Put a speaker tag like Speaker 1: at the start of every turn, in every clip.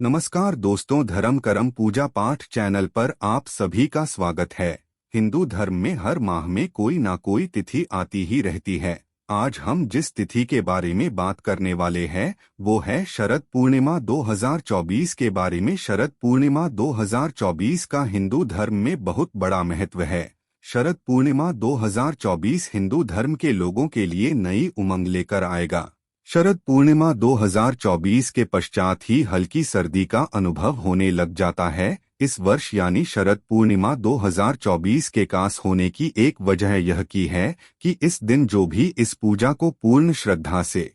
Speaker 1: नमस्कार दोस्तों, धर्म कर्म पूजा पाठ चैनल पर आप सभी का स्वागत है। हिंदू धर्म में हर माह में कोई ना कोई तिथि आती ही रहती है। आज हम जिस तिथि के बारे में बात करने वाले हैं वो है शरद पूर्णिमा 2024 के बारे में। शरद पूर्णिमा 2024 का हिंदू धर्म में बहुत बड़ा महत्व है। शरद पूर्णिमा 2024 हिंदू धर्म के लोगों के लिए नई उमंग लेकर आएगा। शरद पूर्णिमा 2024 के पश्चात ही हल्की सर्दी का अनुभव होने लग जाता है। इस वर्ष यानी शरद पूर्णिमा 2024 के पास होने की एक वजह यह की है कि इस दिन जो भी इस पूजा को पूर्ण श्रद्धा से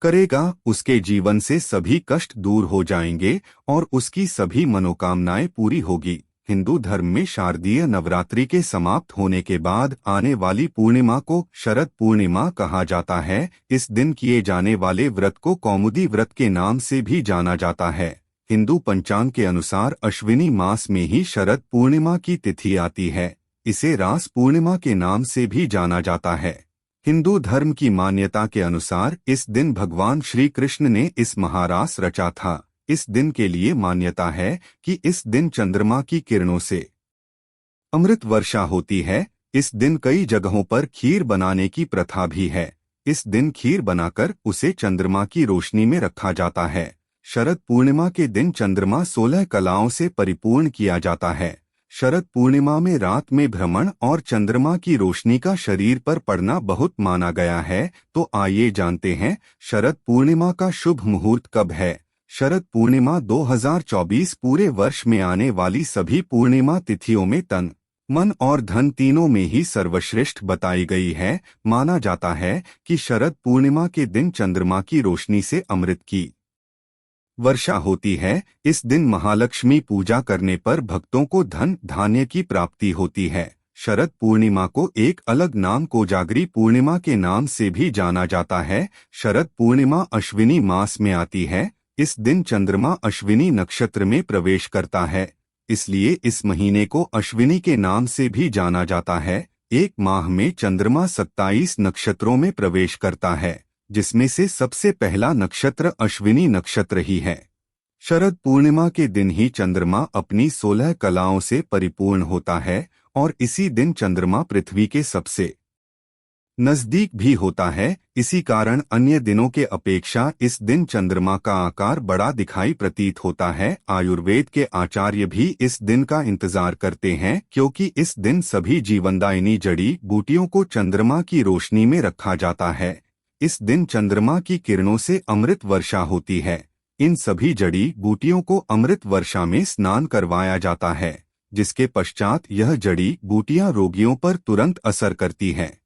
Speaker 1: करेगा उसके जीवन से सभी कष्ट दूर हो जाएंगे और उसकी सभी मनोकामनाएं पूरी होगी। हिंदू धर्म में शारदीय नवरात्रि के समाप्त होने के बाद आने वाली पूर्णिमा को शरद पूर्णिमा कहा जाता है। इस दिन किए जाने वाले व्रत को कौमुदी व्रत के नाम से भी जाना जाता है। हिंदू पंचांग के अनुसार अश्विनी मास में ही शरद पूर्णिमा की तिथि आती है। इसे रास पूर्णिमा के नाम से भी जाना जाता है। हिंदू धर्म की मान्यता के अनुसार इस दिन भगवान श्री कृष्ण ने इस महारास रचा था। इस दिन के लिए मान्यता है कि इस दिन चंद्रमा की किरणों से अमृत वर्षा होती है। इस दिन कई जगहों पर खीर बनाने की प्रथा भी है। इस दिन खीर बनाकर उसे चंद्रमा की रोशनी में रखा जाता है। शरद पूर्णिमा के दिन चंद्रमा 16 कलाओं से परिपूर्ण किया जाता है। शरद पूर्णिमा में रात में भ्रमण और चंद्रमा की रोशनी का शरीर पर पड़ना बहुत माना गया है। तो आइए जानते हैं शरद पूर्णिमा का शुभ मुहूर्त कब है। शरद पूर्णिमा 2024 पूरे वर्ष में आने वाली सभी पूर्णिमा तिथियों में तन, मन और धन तीनों में ही सर्वश्रेष्ठ बताई गई है। माना जाता है कि शरद पूर्णिमा के दिन चंद्रमा की रोशनी से अमृत की वर्षा होती है। इस दिन महालक्ष्मी पूजा करने पर भक्तों को धन धान्य की प्राप्ति होती है। शरद पूर्णिमा को एक अलग नाम कोजागरी पूर्णिमा के नाम से भी जाना जाता है। शरद पूर्णिमा अश्विनी मास में आती है। इस दिन चंद्रमा अश्विनी नक्षत्र में प्रवेश करता है, इसलिए इस महीने को अश्विनी के नाम से भी जाना जाता है। एक माह में चंद्रमा 27 नक्षत्रों में प्रवेश करता है, जिसमें से सबसे पहला नक्षत्र अश्विनी नक्षत्र ही है। शरद पूर्णिमा के दिन ही चंद्रमा अपनी 16 कलाओं से परिपूर्ण होता है और इसी दिन चंद्रमा पृथ्वी के सबसे नजदीक भी होता है। इसी कारण अन्य दिनों के अपेक्षा इस दिन चंद्रमा का आकार बड़ा दिखाई प्रतीत होता है। आयुर्वेद के आचार्य भी इस दिन का इंतजार करते हैं, क्योंकि इस दिन सभी जीवनदायिनी जड़ी बूटियों को चंद्रमा की रोशनी में रखा जाता है। इस दिन चंद्रमा की किरणों से अमृत वर्षा होती है। इन सभी जड़ी बूटियों को अमृत वर्षा में स्नान करवाया जाता है, जिसके पश्चात यह जड़ी बूटियां रोगियों पर तुरंत असर करती हैं।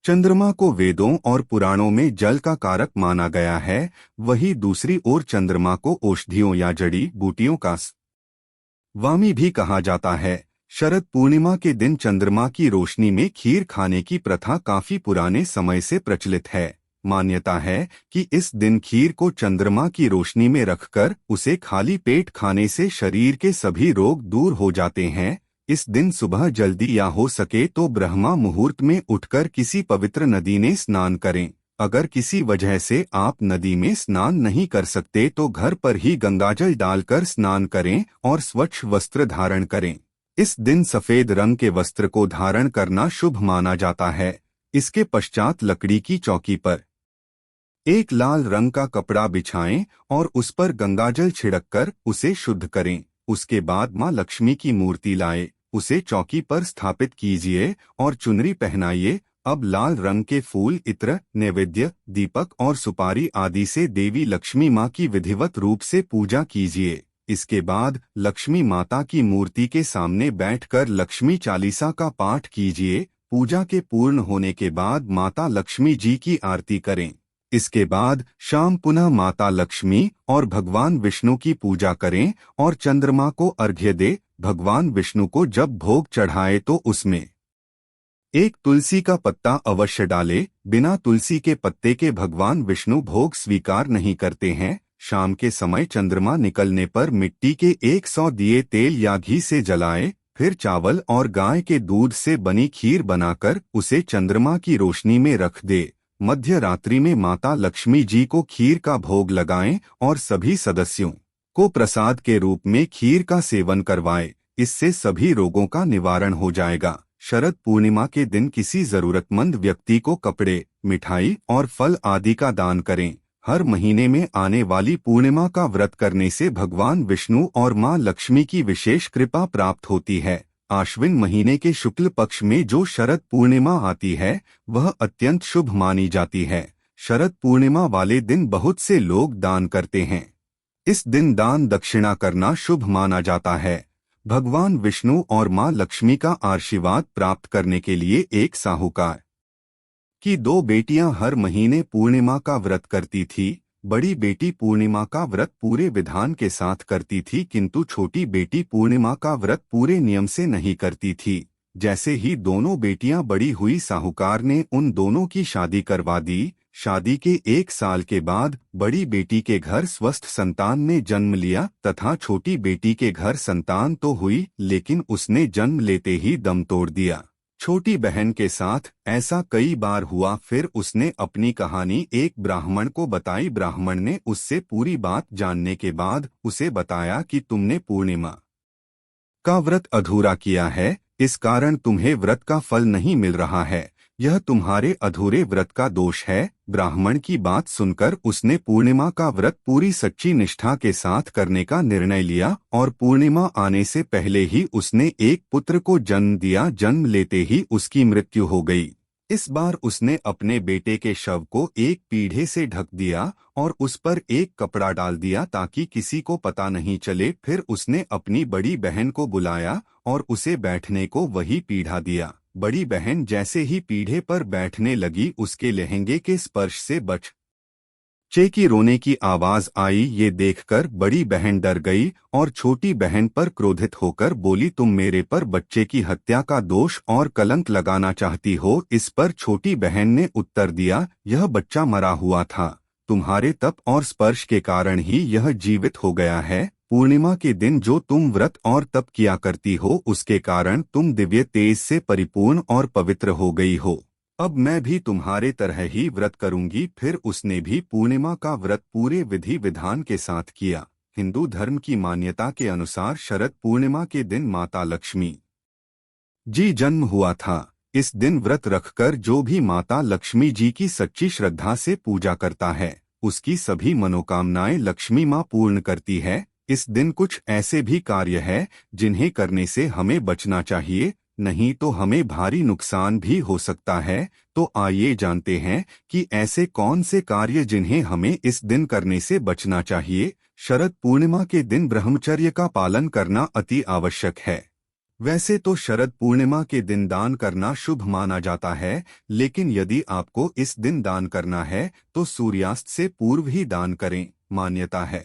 Speaker 1: चंद्रमा को वेदों और पुराणों में जल का कारक माना गया है। वहीं दूसरी ओर चंद्रमा को औषधियों या जड़ी बूटियों का स्वामी भी कहा जाता है। शरद पूर्णिमा के दिन चंद्रमा की रोशनी में खीर खाने की प्रथा काफी पुराने समय से प्रचलित है। मान्यता है कि इस दिन खीर को चंद्रमा की रोशनी में रखकर उसे खाली पेट खाने से शरीर के सभी रोग दूर हो जाते हैं। इस दिन सुबह जल्दी या हो सके तो ब्रह्मा मुहूर्त में उठकर किसी पवित्र नदी में स्नान करें। अगर किसी वजह से आप नदी में स्नान नहीं कर सकते तो घर पर ही गंगाजल डालकर स्नान करें और स्वच्छ वस्त्र धारण करें। इस दिन सफेद रंग के वस्त्र को धारण करना शुभ माना जाता है। इसके पश्चात लकड़ी की चौकी पर एक लाल रंग का कपड़ा बिछाएं और उस पर गंगाजल छिड़ककर उसे शुद्ध करें। उसके बाद मां लक्ष्मी की मूर्ति लाएं, उसे चौकी पर स्थापित कीजिए और चुनरी पहनाइए। अब लाल रंग के फूल, इत्र, नैवेद्य, दीपक और सुपारी आदि से देवी लक्ष्मी मां की विधिवत रूप से पूजा कीजिए। इसके बाद लक्ष्मी माता की मूर्ति के सामने बैठकर लक्ष्मी चालीसा का पाठ कीजिए। पूजा के पूर्ण होने के बाद माता लक्ष्मी जी की आरती करें। इसके बाद शाम पुनः माता लक्ष्मी और भगवान विष्णु की पूजा करें और चंद्रमा को अर्घ्य दे। भगवान विष्णु को जब भोग चढ़ाए तो उसमें एक तुलसी का पत्ता अवश्य डाले। बिना तुलसी के पत्ते के भगवान विष्णु भोग स्वीकार नहीं करते हैं। शाम के समय चंद्रमा निकलने पर मिट्टी के 100 दिए तेल या घी से जलाए, फिर चावल और गाय के दूध से बनी खीर बनाकर उसे चंद्रमा की रोशनी में रख दे। मध्य रात्रि में माता लक्ष्मी जी को खीर का भोग लगाएं और सभी सदस्यों को प्रसाद के रूप में खीर का सेवन करवाएं। इससे सभी रोगों का निवारण हो जाएगा। शरद पूर्णिमा के दिन किसी जरूरतमंद व्यक्ति को कपड़े, मिठाई और फल आदि का दान करें। हर महीने में आने वाली पूर्णिमा का व्रत करने से भगवान विष्णु और मां लक्ष्मी की विशेष कृपा प्राप्त होती है। आश्विन महीने के शुक्ल पक्ष में जो शरद पूर्णिमा आती है वह अत्यंत शुभ मानी जाती है। शरद पूर्णिमा वाले दिन बहुत से लोग दान करते हैं। इस दिन दान दक्षिणा करना शुभ माना जाता है। भगवान विष्णु और मां लक्ष्मी का आशीर्वाद प्राप्त करने के लिए एक साहूकार की दो बेटियां हर महीने पूर्णिमा का व्रत करती थी। बड़ी बेटी पूर्णिमा का व्रत पूरे विधान के साथ करती थी, किंतु छोटी बेटी पूर्णिमा का व्रत पूरे नियम से नहीं करती थी। जैसे ही दोनों बेटियां बड़ी हुई, साहूकार ने उन दोनों की शादी करवा दी। शादी के 1 साल के बाद बड़ी बेटी के घर स्वस्थ संतान ने जन्म लिया तथा छोटी बेटी के घर संतान तो हुई, लेकिन उसने जन्म लेते ही दम तोड़ दिया। छोटी बहन के साथ ऐसा कई बार हुआ। फिर उसने अपनी कहानी एक ब्राह्मण को बताई। ब्राह्मण ने उससे पूरी बात जानने के बाद उसे बताया कि तुमने पूर्णिमा का व्रत अधूरा किया है, इस कारण तुम्हें व्रत का फल नहीं मिल रहा है। यह तुम्हारे अधूरे व्रत का दोष है। ब्राह्मण की बात सुनकर उसने पूर्णिमा का व्रत पूरी सच्ची निष्ठा के साथ करने का निर्णय लिया और पूर्णिमा आने से पहले ही उसने एक पुत्र को जन्म दिया। जन्म लेते ही उसकी मृत्यु हो गई। इस बार उसने अपने बेटे के शव को एक पीढ़े से ढक दिया और उस पर एक कपड़ा डाल दिया ताकि किसी को पता नहीं चले। फिर उसने अपनी बड़ी बहन को बुलाया और उसे बैठने को वही पीढ़ा दिया। बड़ी बहन जैसे ही पीढ़े पर बैठने लगी, उसके लहंगे के स्पर्श से बच्चे की रोने की आवाज आई। ये देखकर बड़ी बहन डर गई और छोटी बहन पर क्रोधित होकर बोली, तुम मेरे पर बच्चे की हत्या का दोष और कलंक लगाना चाहती हो। इस पर छोटी बहन ने उत्तर दिया, यह बच्चा मरा हुआ था। तुम्हारे तप और स्पर्श के कारण ही यह जीवित हो गया है। पूर्णिमा के दिन जो तुम व्रत और तप किया करती हो, उसके कारण तुम दिव्य तेज से परिपूर्ण और पवित्र हो गई हो। अब मैं भी तुम्हारे तरह ही व्रत करूंगी। फिर उसने भी पूर्णिमा का व्रत पूरे विधि विधान के साथ किया। हिंदू धर्म की मान्यता के अनुसार शरद पूर्णिमा के दिन माता लक्ष्मी जी जन्म हुआ था। इस दिन व्रत रखकर जो भी माता लक्ष्मी जी की सच्ची श्रद्धा से पूजा करता है, उसकी सभी मनोकामनाएं लक्ष्मी माँ पूर्ण करती है। इस दिन कुछ ऐसे भी कार्य है जिन्हें करने से हमें बचना चाहिए, नहीं तो हमें भारी नुकसान भी हो सकता है। तो आइए जानते हैं कि ऐसे कौन से कार्य जिन्हें हमें इस दिन करने से बचना चाहिए। शरद पूर्णिमा के दिन ब्रह्मचर्य का पालन करना अति आवश्यक है। वैसे तो शरद पूर्णिमा के दिन दान करना शुभ माना जाता है, लेकिन यदि आपको इस दिन दान करना है तो सूर्यास्त से पूर्व ही दान करें। मान्यता है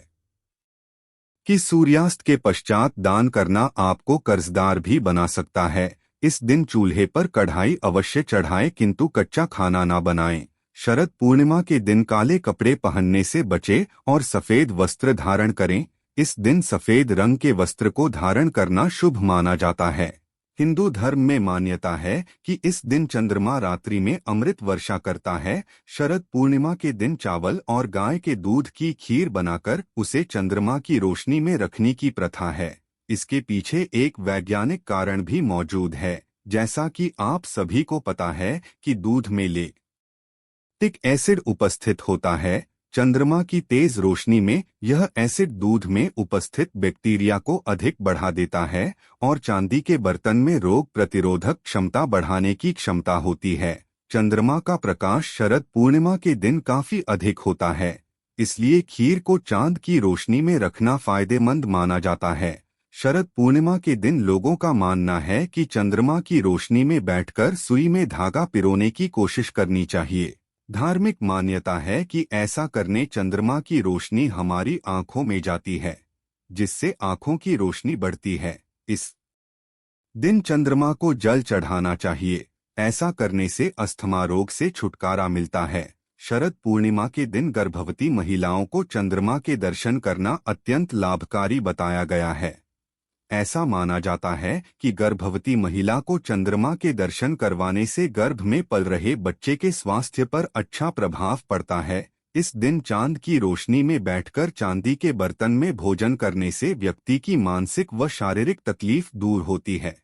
Speaker 1: कि सूर्यास्त के पश्चात दान करना आपको कर्जदार भी बना सकता है। इस दिन चूल्हे पर कढ़ाई अवश्य चढ़ाएं, किंतु कच्चा खाना ना बनाएं। शरद पूर्णिमा के दिन काले कपड़े पहनने से बचें और सफेद वस्त्र धारण करें। इस दिन सफेद रंग के वस्त्र को धारण करना शुभ माना जाता है। हिंदू धर्म में मान्यता है कि इस दिन चंद्रमा रात्रि में अमृत वर्षा करता है। शरद पूर्णिमा के दिन चावल और गाय के दूध की खीर बनाकर उसे चंद्रमा की रोशनी में रखने की प्रथा है। इसके पीछे एक वैज्ञानिक कारण भी मौजूद है। जैसा कि आप सभी को पता है कि दूध में लैक्टिक एसिड उपस्थित होता है। चंद्रमा की तेज रोशनी में यह एसिड दूध में उपस्थित बैक्टीरिया को अधिक बढ़ा देता है और चांदी के बर्तन में रोग प्रतिरोधक क्षमता बढ़ाने की क्षमता होती है। चंद्रमा का प्रकाश शरद पूर्णिमा के दिन काफी अधिक होता है, इसलिए खीर को चांद की रोशनी में रखना फायदेमंद माना जाता है। शरद पूर्णिमा के दिन लोगों का मानना है कि चंद्रमा की रोशनी में बैठकर सुई में धागा पिरोने की कोशिश करनी चाहिए। धार्मिक मान्यता है कि ऐसा करने चंद्रमा की रोशनी हमारी आंखों में जाती है, जिससे आंखों की रोशनी बढ़ती है। इस दिन चंद्रमा को जल चढ़ाना चाहिए। ऐसा करने से अस्थमा रोग से छुटकारा मिलता है। शरद पूर्णिमा के दिन गर्भवती महिलाओं को चंद्रमा के दर्शन करना अत्यंत लाभकारी बताया गया है। ऐसा माना जाता है कि गर्भवती महिला को चंद्रमा के दर्शन करवाने से गर्भ में पल रहे बच्चे के स्वास्थ्य पर अच्छा प्रभाव पड़ता है। इस दिन चांद की रोशनी में बैठकर चांदी के बर्तन में भोजन करने से व्यक्ति की मानसिक व शारीरिक तकलीफ दूर होती है।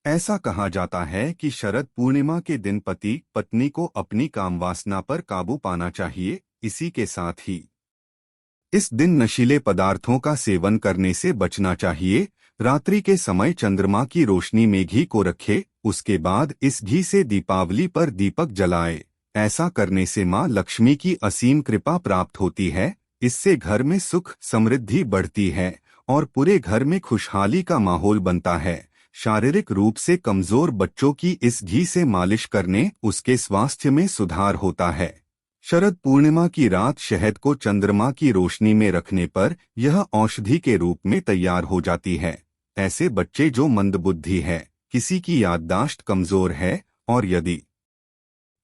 Speaker 1: ऐसा कहा जाता है कि शरद पूर्णिमा के दिन पति पत्नी को अपनी कामवासना पर काबू पाना चाहिए। इसी के साथ ही इस दिन नशीले पदार्थों का सेवन करने से बचना चाहिए। रात्रि के समय चंद्रमा की रोशनी में घी को रखे, उसके बाद इस घी से दीपावली पर दीपक जलाए। ऐसा करने से मां लक्ष्मी की असीम कृपा प्राप्त होती है। इससे घर में सुख समृद्धि बढ़ती है और पूरे घर में खुशहाली का माहौल बनता है। शारीरिक रूप से कमजोर बच्चों की इस घी से मालिश करने उसके स्वास्थ्य में सुधार होता है। शरद पूर्णिमा की रात शहद को चंद्रमा की रोशनी में रखने पर यह औषधि के रूप में तैयार हो जाती है। ऐसे बच्चे जो मंदबुद्धि है, किसी की याददाश्त कमजोर है और यदि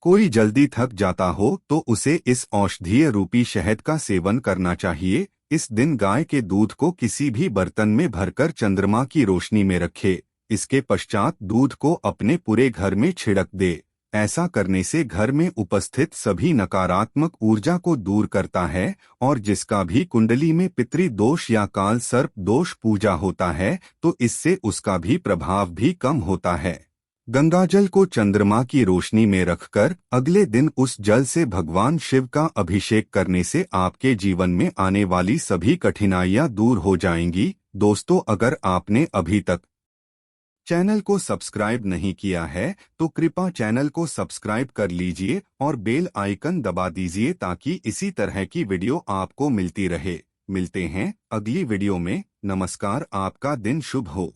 Speaker 1: कोई जल्दी थक जाता हो तो उसे इस औषधीय रूपी शहद का सेवन करना चाहिए। इस दिन गाय के दूध को किसी भी बर्तन में भरकर चंद्रमा की रोशनी में रखे। इसके पश्चात दूध को अपने पूरे घर में छिड़क दे। ऐसा करने से घर में उपस्थित सभी नकारात्मक ऊर्जा को दूर करता है और जिसका भी कुंडली में पितृ दोष या काल सर्प दोष पूजा होता है तो इससे उसका भी प्रभाव भी कम होता है। गंगाजल को चंद्रमा की रोशनी में रखकर अगले दिन उस जल से भगवान शिव का अभिषेक करने से आपके जीवन में आने वाली सभी कठिनाइयां दूर हो जाएंगी। दोस्तों, अगर आपने अभी तक चैनल को सब्सक्राइब नहीं किया है तो कृपया चैनल को सब्सक्राइब कर लीजिए और बेल आइकन दबा दीजिए ताकि इसी तरह की वीडियो आपको मिलती रहे। मिलते हैं अगली वीडियो में। नमस्कार, आपका दिन शुभ हो।